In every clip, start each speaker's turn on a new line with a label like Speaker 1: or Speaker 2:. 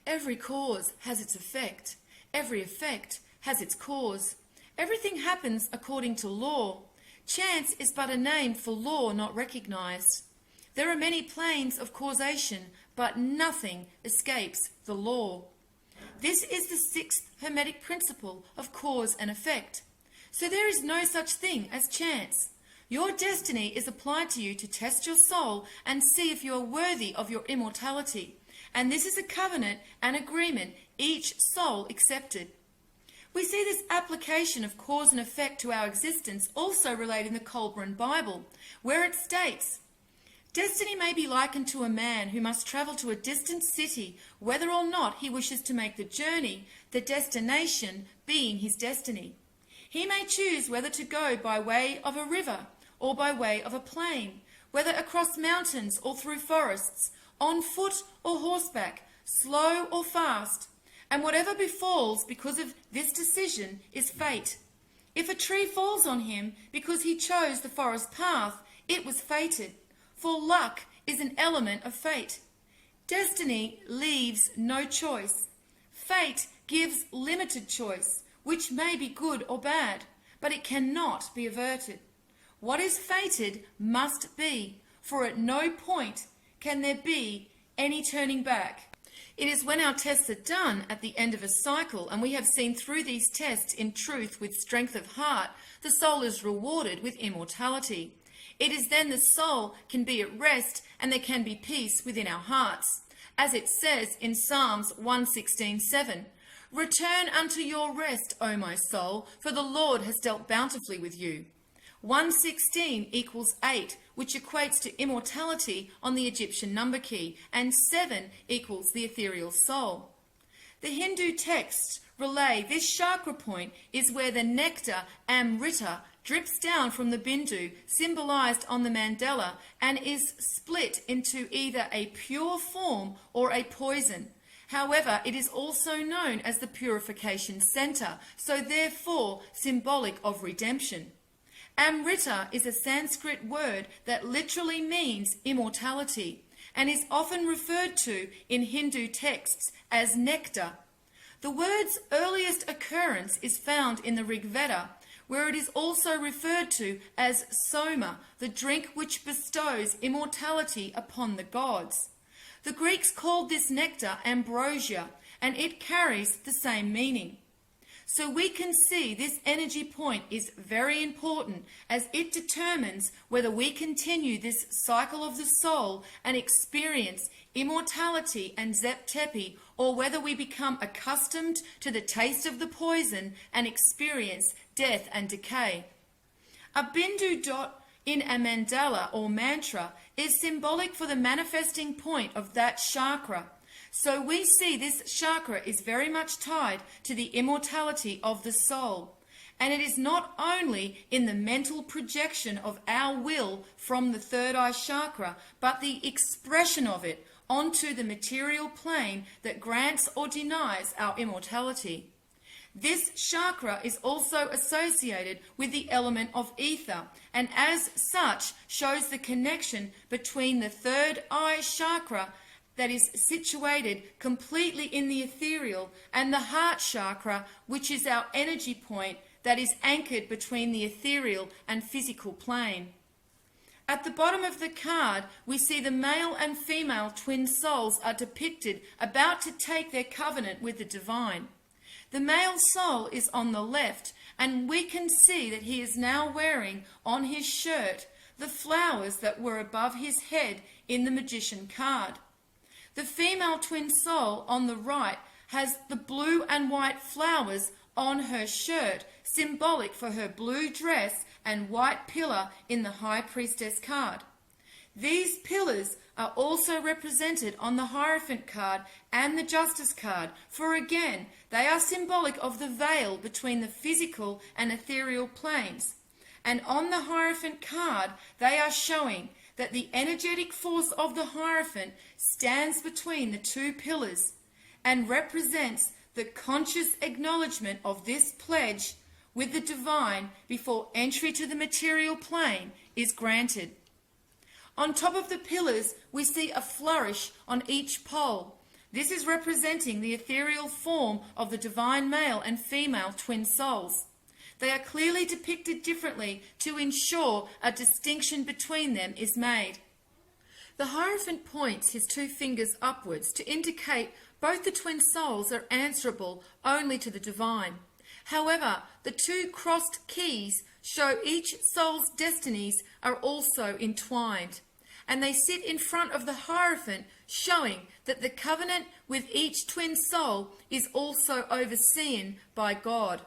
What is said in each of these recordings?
Speaker 1: Every cause has its effect. Every effect has its cause. Everything happens according to law. Chance is but a name for law not recognized. There are many planes of causation, but nothing escapes the law. This is the sixth Hermetic principle of cause and effect. So there is no such thing as chance. Your destiny is applied to you to test your soul and see if you are worthy of your immortality. And this is a covenant and agreement each soul accepted. We see this application of cause and effect to our existence also related in the Kolbrin Bible, where it states, "Destiny may be likened to a man who must travel to a distant city, whether or not he wishes to make the journey, the destination being his destiny. He may choose whether to go by way of a river or by way of a plain, whether across mountains or through forests, on foot or horseback, slow or fast. And whatever befalls because of this decision is fate. If a tree falls on him because he chose the forest path, it was fated. For luck is an element of fate. Destiny leaves no choice. Fate gives limited choice, which may be good or bad, but it cannot be averted. What is fated must be, for at no point can there be any turning back. It is when our tests are done at the end of a cycle, and we have seen through these tests in truth with strength of heart, the soul is rewarded with immortality. It is then the soul can be at rest and there can be peace within our hearts. As it says in Psalms 116:7, "Return unto your rest, O my soul, for the Lord has dealt bountifully with you." 116 equals 8, which equates to immortality on the Egyptian number key, and 7 equals the ethereal soul. The Hindu texts relay this chakra point is where the nectar Amrita drips down from the bindu, symbolized on the mandala, and is split into either a pure form or a poison. However, it is also known as the purification center, so therefore symbolic of redemption. Amrita is a Sanskrit word that literally means immortality and is often referred to in Hindu texts as nectar. The word's earliest occurrence is found in the Rig Veda, where it is also referred to as soma, the drink which bestows immortality upon the gods. The Greeks called this nectar ambrosia, and it carries the same meaning. So we can see this energy point is very important, as it determines whether we continue this cycle of the soul and experience immortality and Zep Tepi, or whether we become accustomed to the taste of the poison and experience death and decay. A bindu dot in a mandala or mantra is symbolic for the manifesting point of that chakra. So we see this chakra is very much tied to the immortality of the soul. And it is not only in the mental projection of our will from the third eye chakra, but the expression of it onto the material plane that grants or denies our immortality. This chakra is also associated with the element of ether, and as such shows the connection between the third eye chakra that is situated completely in the ethereal and the heart chakra, which is our energy point that is anchored between the ethereal and physical plane. At the bottom of the card, we see the male and female twin souls are depicted about to take their covenant with the divine. The male soul is on the left, and we can see that he is now wearing on his shirt the flowers that were above his head in the magician card. The female twin soul on the right has the blue and white flowers on her shirt, symbolic for her blue dress and white pillar in the High Priestess card. These pillars are also represented on the Hierophant card and the Justice card, for again, they are symbolic of the veil between the physical and ethereal planes. And on the Hierophant card, they are showing that the energetic force of the Hierophant stands between the two pillars and represents the conscious acknowledgement of this pledge with the divine before entry to the material plane is granted. On top of the pillars, we see a flourish on each pole. This is representing the ethereal form of the divine male and female twin souls. They are clearly depicted differently to ensure a distinction between them is made. The Hierophant points his two fingers upwards to indicate both the twin souls are answerable only to the divine. However, the two crossed keys show each soul's destinies are also entwined, and they sit in front of the Hierophant, showing that the covenant with each twin soul is also overseen by God.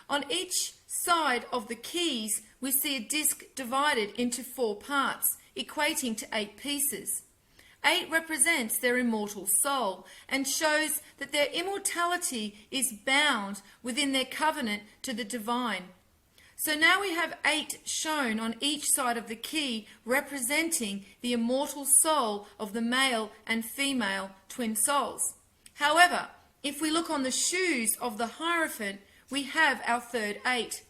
Speaker 1: On each side of the keys, we see a disc divided into 4 parts, equating to 8 pieces. 8 represents their immortal soul and shows that their immortality is bound within their covenant to the divine. So now we have 8 shown on each side of the key, representing the immortal soul of the male and female twin souls. However, if we look on the shoes of the Hierophant, we have our third 8.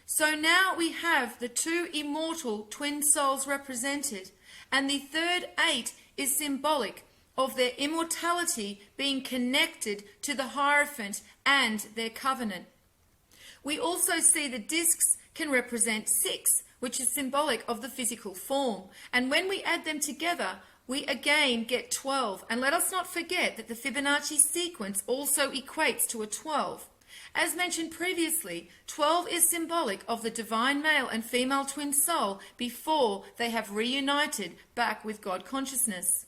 Speaker 1: So now we have the 2 immortal twin souls represented, and the third 8 is symbolic of their immortality being connected to the Hierophant and their covenant. We also see the discs can represent 6, which is symbolic of the physical form. And when we add them together, we again get 12. And let us not forget that the Fibonacci sequence also equates to a 12. As mentioned previously, 12 is symbolic of the divine male and female twin soul before they have reunited back with God consciousness.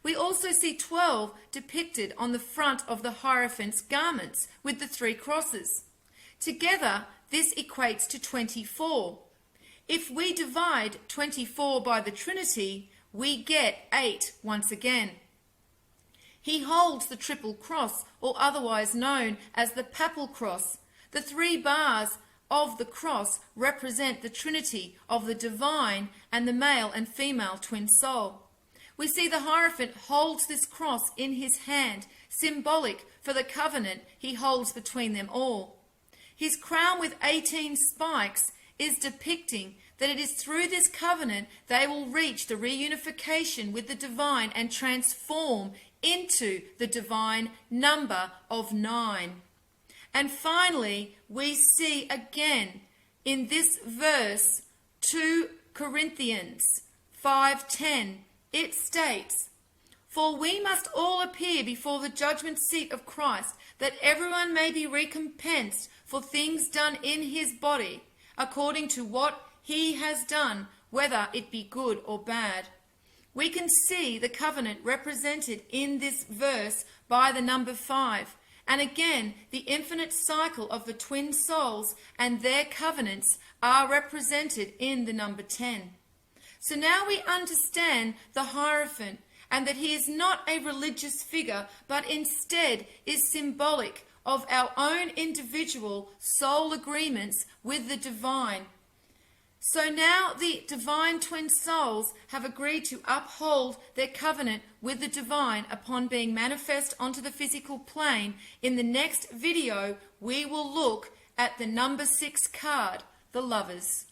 Speaker 1: We also see 12 depicted on the front of the Hierophant's garments with the 3 crosses. Together, this equates to 24. If we divide 24 by the Trinity, we get 8 once again. He holds the triple cross, or otherwise known as the papal cross. The 3 bars of the cross represent the Trinity of the divine and the male and female twin soul. We see the Hierophant holds this cross in his hand, symbolic for the covenant he holds between them all. His crown with 18 spikes is depicting that it is through this covenant they will reach the reunification with the divine and transform into the divine number of 9. And finally, we see again in this verse 2 Corinthians 5:10, it states, "For we must all appear before the judgment seat of Christ, that everyone may be recompensed for things done in his body, according to what he has done, whether it be good or bad." We can see the covenant represented in this verse by the number 5, and again the infinite cycle of the twin souls and their covenants are represented in the number 10. So now we understand the Hierophant, and that he is not a religious figure, but instead is symbolic of our own individual soul agreements with the divine. So now the divine twin souls have agreed to uphold their covenant with the divine upon being manifest onto the physical plane. In the next video, we will look at the number 6 card, the Lovers.